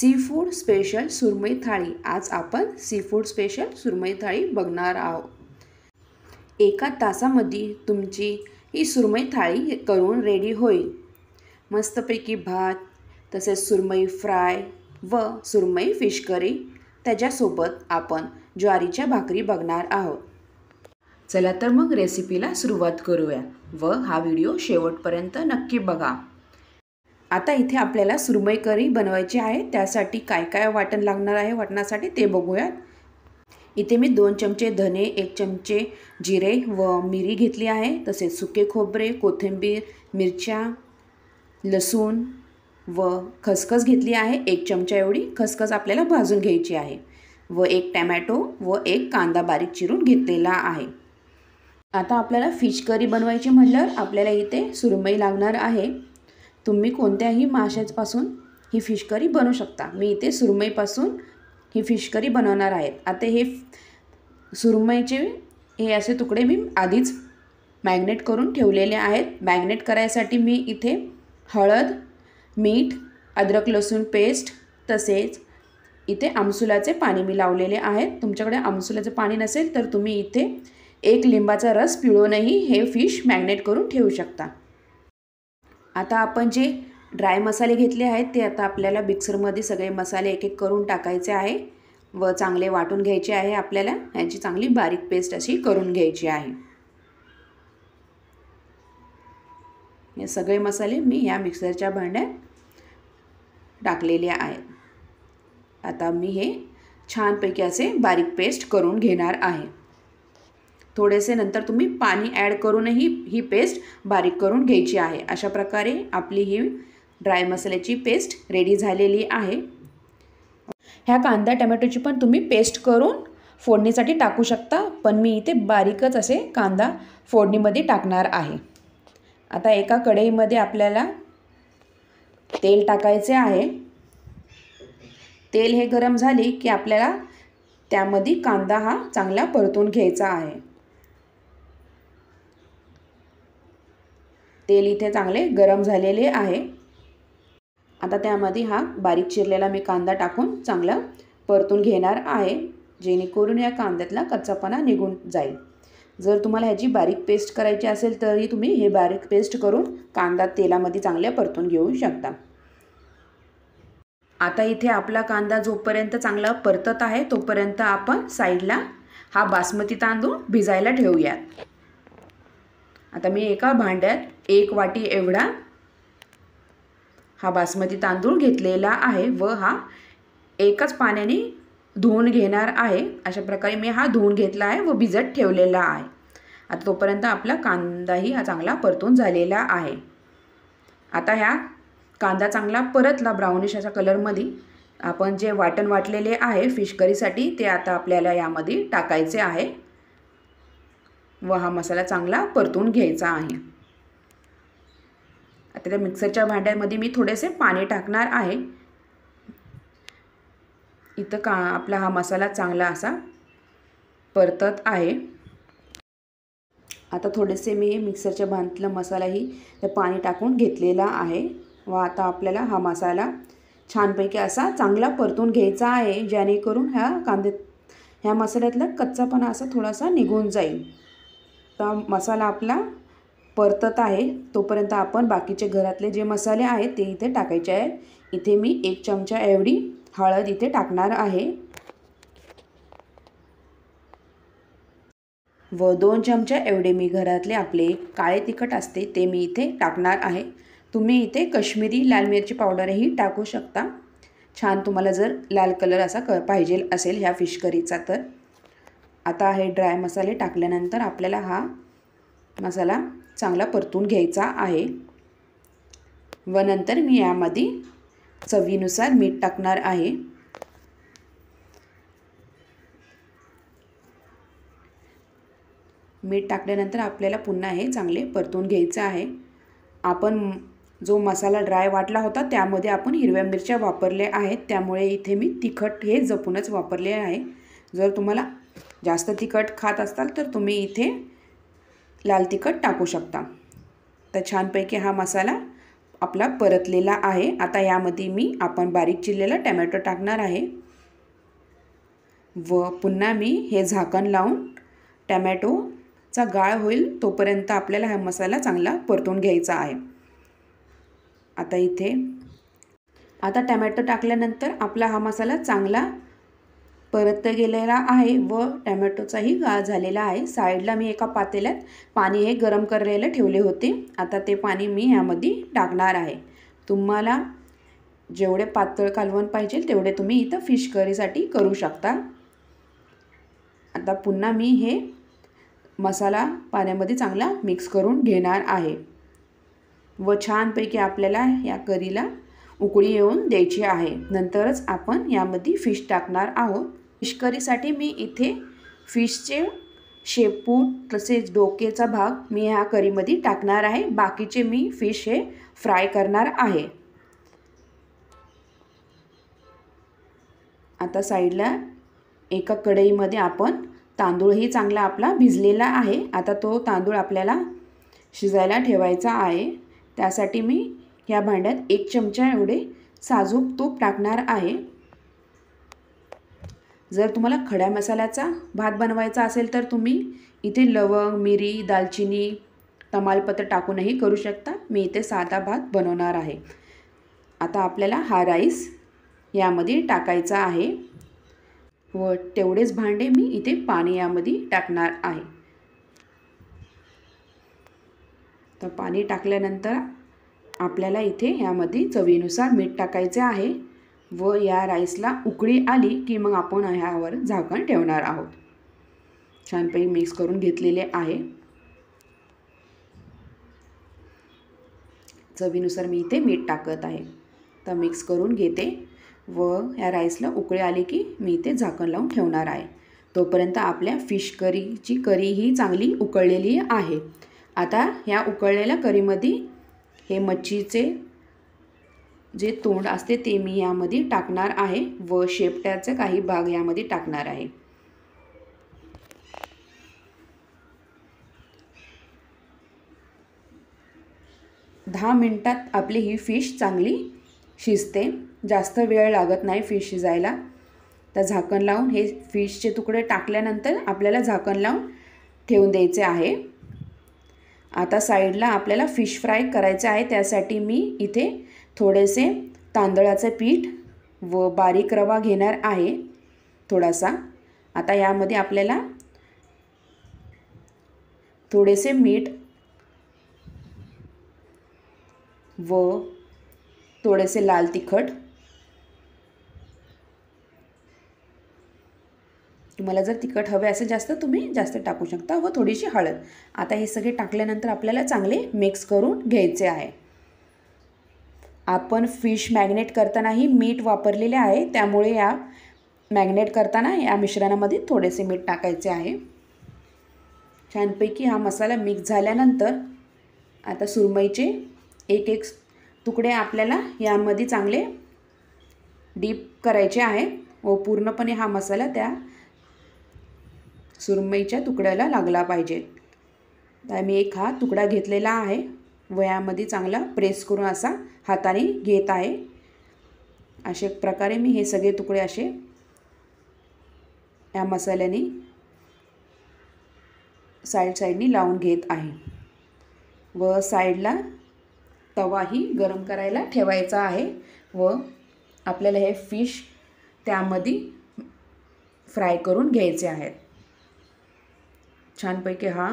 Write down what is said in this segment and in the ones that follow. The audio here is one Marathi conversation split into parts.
सी फूड स्पेशल सुरमई थाळी। आज आपण सी फूड स्पेशल सुरमई थाळी बघणार आहोत। एका तासामध्ये तुमची ही सुरमई थाळी करून रेडी होईल। मस्तपैकी भात, तसेच सुरमई फ्राय व सुरमई फिश करी, त्याच्यासोबत आपण ज्वारीच्या भाकरी बघणार आहोत। चला तर मग रेसिपीला सुरुवात करूया व हा व्हिडिओ शेवटपर्यंत नक्की बघा। आता इथे आपल्याला सुरमई करी बनवायची आहे। त्यासाठी काय काय वाटण लागणार आहे वाटणासाठी ते बघूयात। इथे मी 2 चमचे धने, 1 चमचे जिरे व मिरी घेतली आहे। तसेच सुके खोबरे, कोथिंबीर, मिरच्या, लसूण व खसखस घेतली आहे। 1 चमचा एवढी खसखस आपल्याला भाजून घ्यायची आहे व 1 टोमॅटो व 1 कांदा बारीक चिरून घेतलेला आहे। आता आपल्याला फिश करी बनवायची म्हटल्यावर आपल्याला इथे सुरमई लागणार आहे। तुम्ही कोणत्याही माशापासून ही फिश करी बनवू शकता। मी इथे सुरमईपासून ही फिश करी बनवणार आहे। आता हे सुरमईचे हे असे तुकडे मी आधीच मॅग्नेट करून ठेवलेले आहेत। मॅग्नेट करायसाठी मी इथे हळद, मीठ, अद्रक लसूण पेस्ट, तसेच इथे आमसुलाचे पाणी मी लावलेले आहेत। तुमच्याकडे आमसुलाचे पाणी नसेल तर तुम्ही इथे 1 लिंबाचा रस पिळूनही हे फिश मॅग्नेट करून ठेवू शकता। आता आपण जे ड्राय मसाले घेतले आहेत ते आता आपल्याला मिक्सरमध्ये सगळे मसाले एक एक करून टाकायचे आहे व चांगले वाटून घ्यायचे आहे। आपल्याला याची चांगली बारीक पेस्ट अशी करून घ्यायची आहे। हे सगळे मसाले मी या मिक्सरच्या भांड्यात टाकलेले आहेत। आता मी हे छानपैकी असे बारीक पेस्ट करून घेणार आहे। थोडेसे नंतर तुम्ही पाणी ॲड करूनही ही पेस्ट बारीक करून घ्यायची आहे। अशा प्रकारे आपली ही ड्राय मसाल्याची पेस्ट रेडी झालेली आहे। ह्या कांदा टोमॅटोची पण तुम्ही पेस्ट करून फोडणीसाठी टाकू शकता, पण मी इथे बारीकच असे कांदा फोडणीमध्ये टाकणार आहे। आता एका कढईमध्ये आपल्याला तेल टाकायचे आहे। तेल हे गरम झाले की आपल्याला त्यामध्ये कांदा हा चांगला परतून घ्यायचा आहे। तेल इथे चांगले गरम झालेले आहे। आता त्यामध्ये हा बारीक चिरलेला मी कांदा टाकून चांगला परतून घेणार आहे, जेणेकरून या कांद्यातला कच्चापणा निघून जाईल। जर तुम्हाला ह्याची बारीक पेस्ट करायची असेल तरी तुम्ही हे बारीक पेस्ट करून कांदा तेलामध्ये चांगल्या परतून घेऊ शकता। आता इथे आपला कांदा जोपर्यंत चांगला परतत आहे तोपर्यंत आपण साईडला हा बासमती तांदूळ भिजायला ठेवूयात। आता मी एका भांड्यात 1 वाटी एवढा हा बासमती तांदूळ घेतलेला आहे व हा एकच पाण्याने धुवून घेणार आहे। अशा प्रकारे मी हा धुवून घेतला आहे व भिजत ठेवलेला आहे। आता तोपर्यंत आपला कांदाही हा चांगला परतून झालेला आहे। आता ह्या कांदा चांगला परतला ब्राउनिश अशा कलरमध्ये, आपण जे वाटण वाटलेले आहे फिश करीसाठी ते आता आपल्याला यामध्ये टाकायचे आहे व हा मसाला चांगला परतून घ्यायचा आहे। आता त्या मिक्सरच्या भांड्यामध्ये मी थोडेसे पाणी टाकणार आहे। इथं आपला हा मसाला चांगला असा परतत आहे। आता थोडेसे मी मिक्सरच्या भांड्यातला मसालाही ते पाणी टाकून घेतलेला आहे व आता आपल्याला हा मसाला छानपैकी असा चांगला परतून घ्यायचा आहे, जेणेकरून ह्या मसाल्यातला कच्चापणा असा थोडासा निघून जाईल। तर मसाला आपला परतत आहे तोपर्यंत आपण बाकीचे घरातले जे मसाले आहेत ते इथे टाकायचे आहेत। इथे मी 1 चमचा एवढी हळद इथे टाकणार आहे व 2 चमचा एवढे मी घरातले आपले काळे तिखट असते ते मी इथे टाकणार आहे। तुम्ही इथे काश्मीरी लाल मिरची पावडरही टाकू शकता, छान तुम्हाला जर लाल कलर असा पाहिजे असेल ह्या फिश करीचा तर। आता हे ड्राय मसाले टाकल्यानंतर आपल्याला हा मसाला चांगला परतून घ्यायचा आहे व नंतर मी यामध्ये चवीनुसार मीठ टाकणार आहे। मीठ टाकल्यानंतर आपल्याला पुन्हा हे चांगले परतून घ्यायचे आहे। आपण जो मसाला ड्राय वाटला होता त्यामध्ये आपण हिरव्या मिरच्या वापरल्या आहेत, त्यामुळे इथे मी तिखट हे जपूनच वापरले आहे। जर तुम्हाला जास्त तिखट खात असाल तर तुम्ही इथे लाल तिखट टाकू शकता। तर छानपैकी हा मसाला आपला परतलेला आहे। आता यामध्ये आपण बारीक चिरलेला टोमॅटो टाकणार आहे व पुन्हा मी हे झाकण लावून टोमॅटोचा गाळ होईल तोपर्यंत आपल्याला हा मसाला चांगला परतून घ्यायचा आहे। आता टोमॅटो टाकल्यानंतर आपला हा मसाला चांगला परत गेलेला आहे व टोमॅटोचाही गाळ झालेला आहे। साईडला मी एका पातेल्यात पाणी हे गरम करायला ठेवले होते। आता ते पाणी मी यामध्ये टाकणार आहे। तुम्हाला जेवढे पातळ कालवण पाहिजे तेवढे तुम्ही इथं फिश करीसाठी करू शकता। आता पुन्हा मी हे मसाला पाण्यामध्ये चांगला मिक्स करून घेणार आहे व छानपैकी आपल्याला या करीला उकळी येऊन द्यायची आहे। नंतरच आपण यामध्ये फिश टाकणार आहोत। फिश करीसाठी मी इथे फिशचे शेपूट तसेच डोकेचा भाग मी ह्या करीमध्ये टाकणार आहे। बाकीचे मी फिश हे फ्राय करणार आहे। आता साईडला एका कढईमध्ये आपण तांदूळही चांगला आपला भिजलेला आहे। आता तो तांदूळ आपल्याला शिजायला ठेवायचा आहे। त्यासाठी मी या भांड्यात 1 चमचा एवढे साजूक तूप टाकणार आहे। जर तुम्हाला खड्या मसाल्याचा भात बनवायचा असेल तर तुम्ही इथे लवंग, मिरी, दालचिनी, तमालपत्र टाकूनही करू शकता। मी इथे साधा भात बनवणार आहे। आता आपल्याला हा राईस यामध्ये टाकायचा आहे व तेवढेच भांडे मी इथे पाणी यामध्ये टाकणार आहे। तर पाणी टाकल्यानंतर आपल्याला इथे यामध्ये चवीनुसार मीठ टाकायचे आहे व या राईसला उकळी आली की मग आपण ह्यावर झाकण ठेवणार आहोत। छानपैकी मिक्स करून घेतलेले आहे। चवीनुसार मी इथे मीठ टाकत आहे। तर मिक्स करून घेते व या राईसला उकळी आली की मी इथे झाकण लावून ठेवणार आहे। तोपर्यंत आपल्या फिश करीची करी ही चांगली उकळलेली आहे। आता या उकळलेल्या करीमध्ये हे मच्छीचे जे तोंड असते ते मी यामध्ये टाकणार आहे व शेपट्याचे काही भाग यामध्ये टाकणार आहे। दहा मिनिटात आपली ही फिश चांगली शिजते। जास्त वेळ लागत नाही फिश शिजायला। तर झाकण लावून हे फिशचे तुकडे टाकल्यानंतर आपल्याला झाकण लावून ठेवून द्यायचे आहे। आता साईडला आपल्याला फिश फ्राय करायचे आहे। त्यासाठी मी इथे थोडेसे तांदळाचे पीठ व बारीक रवा घेणार आहे थोडासा। आता यामध्ये आपल्याला थोडेसे मीठ व थोडेसे लाल तिखट, तुम्हाला जर तिखट हवे असेल जास्त तुम्ही जास्त टाकू शकता व थोडीशी हळद। आता हे सगळे टाकल्यानंतर आपल्याला चांगले मिक्स करून घ्यायचे आहे। आपण फिश मॅग्नेट करतानाही मीठ वापरलेले आहे, त्यामुळे या मॅग्नेट करताना या मिश्रणामध्ये थोडेसे मीठ टाकायचे आहे। छानपैकी हा मसाला मिक्स झाल्यानंतर आता सुरमईचे एक एक तुकडे आपल्याला यामध्ये चांगले डीप करायचे आहे व पूर्णपणे हा मसाला त्या सुरमईच्या तुकड्याला लागला पाहिजे। तर मी एक हा तुकडा घेतलेला आहे व यामध्ये चांगला प्रेस करून असा हाताने घेत आहे। अशा प्रकारे मी हे सगळे तुकडे असे या मसाल्याने साईडनी लावून घेत आहे व साईडला तवाही गरम करायला ठेवायचा आहे व आपल्याला हे फिश त्यामध्ये फ्राय करून घ्यायचे आहेत। छानपैकी हा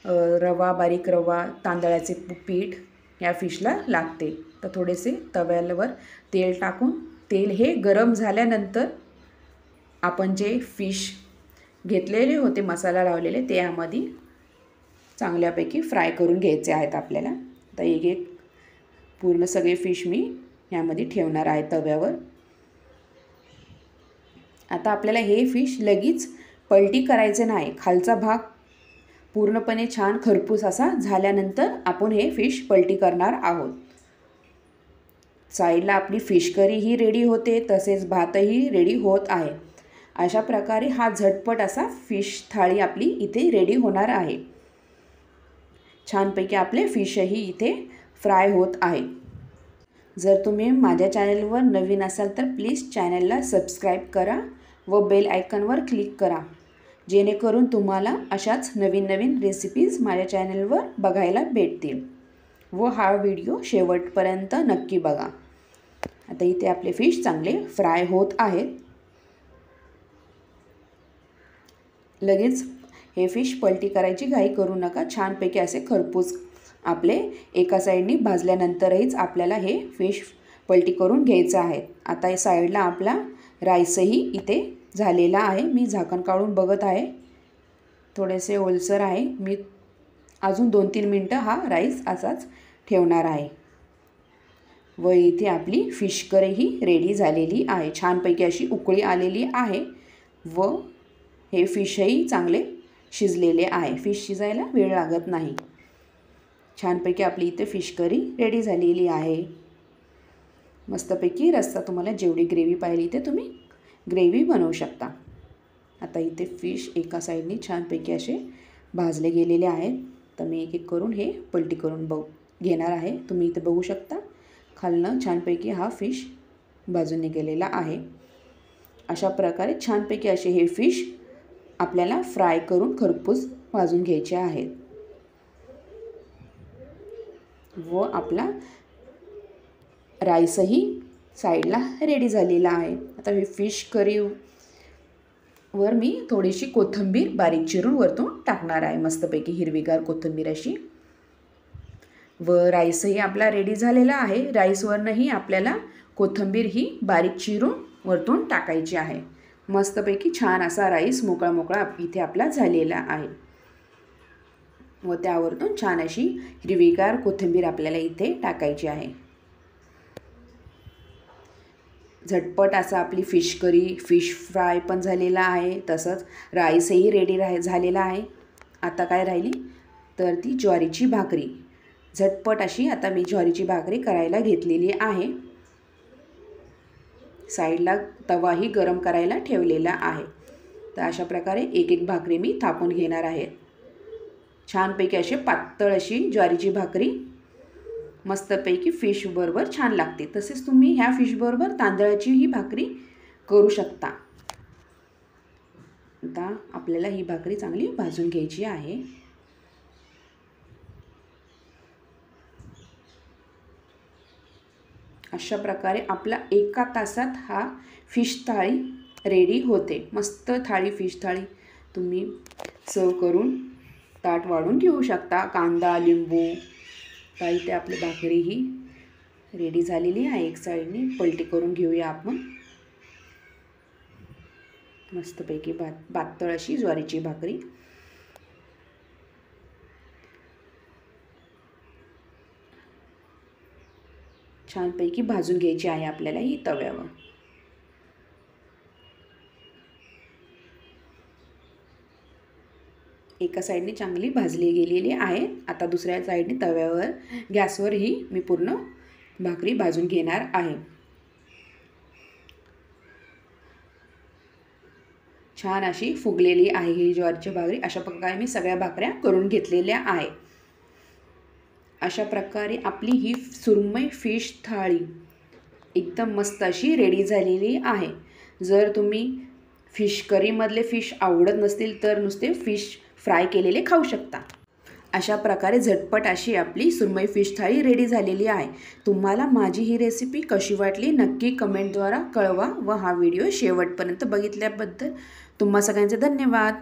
रवा, बारीक रवा, तांदळाचे पीठ या फिशला लागते। तर थोडेसे तव्यावर तेल टाकून तेल हे गरम झाल्यानंतर आपण जे फिश घेतलेले होते मसाला लावलेले ते यामध्ये चांगल्यापैकी फ्राय करून घ्यायचे आहेत आपल्याला। तर एक एक पूर्ण सगळे फिश मी यामध्ये ठेवणार आहे तव्यावर। आता आपल्याला हे फिश लगेच पलटी करायचे नाही। खालचा भाग पूर्णपणे छान खरपूस असा झाल्यानंतर आपण हे फिश पलटी करणार आहोत। साईडला आपली फिश करी ही रेडी होते, तसेच भातही रेडी होत आहे। अशा प्रकारे हा झटपट असा फिश थाळी आपली इथे रेडी होणार आहे। छानपैकी आपले फिशही इथे फ्राय होत आहे। जर तुम्ही माझ्या चॅनलवर नवीन असाल तर प्लीज चॅनलला सबस्क्राईब करा व बेल आयकॉनवर क्लिक करा, जेणेकरून तुम्हाला अशाच नवीन नवीन रेसिपीज माझ्या चॅनलवर बघायला भेटतील व हा व्हिडिओ शेवटपर्यंत नक्की बघा। आता इथे आपले फिश चांगले फ्राय होत आहेत। लगेच हे फिश पलटी करायची घाई करू नका। छानपैकी असे खरपूस आपले एका साईडनी भाजल्यानंतरच आपल्याला हे फिश पलटी करून घ्यायचं आहे। आता या साईडला आपला राईसही इथे झालेला आहे। मी झाकण काढून बघत आहे, थोडेसे ओलसर आहे। मी अजून 2-3 मिनटं हा राईस असाच ठेवणार आहे व इथे आपली फिश करीही रेडी झालेली आहे। छानपैकी अशी उकळी आलेली आहे व हे फिशही चांगले शिजलेले आहे। फिश शिजायला वेळ लागत नाही। छानपैकी आपली इथे फिश करी रेडी झालेली आहे। मस्तपैकी रस्सा तुम्हाला जेवढी ग्रेव्ही पाहिली ते तुम्ही ग्रेव्ही बनवू शकता। आता इथे फिश एका साईडनी छानपैकी असे भाजले गेलेले आहेत, तर मी एक एक करून हे पलटी करून घेणार आहे। तुम्ही इथे बघू शकता खालनं छानपैकी हा फिश भाजून गेलेला आहे। अशा प्रकारे छानपैकी असे हे फिश आपल्याला फ्राय करून खरपूस भाजून घ्यायचे आहेत व आपला राईसही साईडला रेडी झालेला आहे। आता हे फिश करी वर मी थोडीशी कोथिंबीर बारीक चिरून वरतून टाकणार आहे, मस्तपैकी हिरवीगार कोथिंबीर अशी। व राईसही आपला रेडी झालेला आहे। राईसवरनंही आपल्याला कोथिंबीर ही बारीक चिरून वरतून टाकायची आहे। मस्तपैकी छान असा राईस मोकळा मोकळा इथे आपला झालेला आहे व त्यावरतून छान अशी हिरवीगार कोथिंबीर आपल्याला इथे टाकायची आहे। झटपट असा आपली फिश करी, फिश फ्राय पण झालेला आहे, तसंच राईसही रेडी झालेला आहे। आता काय राहिली तर ती ज्वारीची भाकरी। झटपट अशी आता मी ज्वारीची भाकरी करायला घेतलेली आहे। साईडला तवाही गरम करायला ठेवलेला आहे। तर अशा प्रकारे एक एक भाकरी मी थापून घेणार आहे। छानपैकी अशी पातळ अशी ज्वारीची भाकरी मस्तपैकी फिश बरोबर छान लागते। तसेच तुम्ही ह्या फिश बरोबर तांदळाची ही भाकरी करू शकता। आता आपल्याला ही भाकरी चांगली भाजून घ्यायची आहे। अशा प्रकारे आपला एका तासात हा फिश थाळी रेडी होते। मस्त थाळी फिश थाळी तुम्ही सर्व करून ताट वाढून घेऊ शकता। कांदा, लिंबू। तर इथे आपली भाकरीही रेडी झालेली आहे। एक साईडनी पलटी करून घेऊया आपण। मस्तपैकी पातळ अशी ज्वारीची भाकरी। छानपैकी भाजून घ्यायची आहे आपल्याला ही तव्यावर। एका साईडने चांगली भाजली गेलेली आहे। आता दुसऱ्या साईडने तव्यावर गॅसवर ही मी पूर्ण भाकरी भाजून घेणार आहे। छान अशी फुगलेली आहे ही ज्वारीची भाकरी। अशा प्रकारे मी सगळ्या भाकऱ्या करून घेतलेल्या आहे। अशा प्रकारे आपली ही सुरमई फिश थाळी एकदम मस्त अशी रेडी झालेली आहे। जर तुम्ही फिश करीमधले फिश आवडत नसतील तर नुसते फिश फ्राय केलेले खाऊ शकता। अशा प्रकारे झटपट अशी आपली सुरमई फिश थाळी रेडी झालेली आहे। तुम्हाला माझी ही रेसिपी कशी वाटली नक्की कमेंटद्वारा कळवा व हा व्हिडिओ शेवटपर्यंत बघितल्याबद्दल तुम्हा सगळ्यांचे धन्यवाद।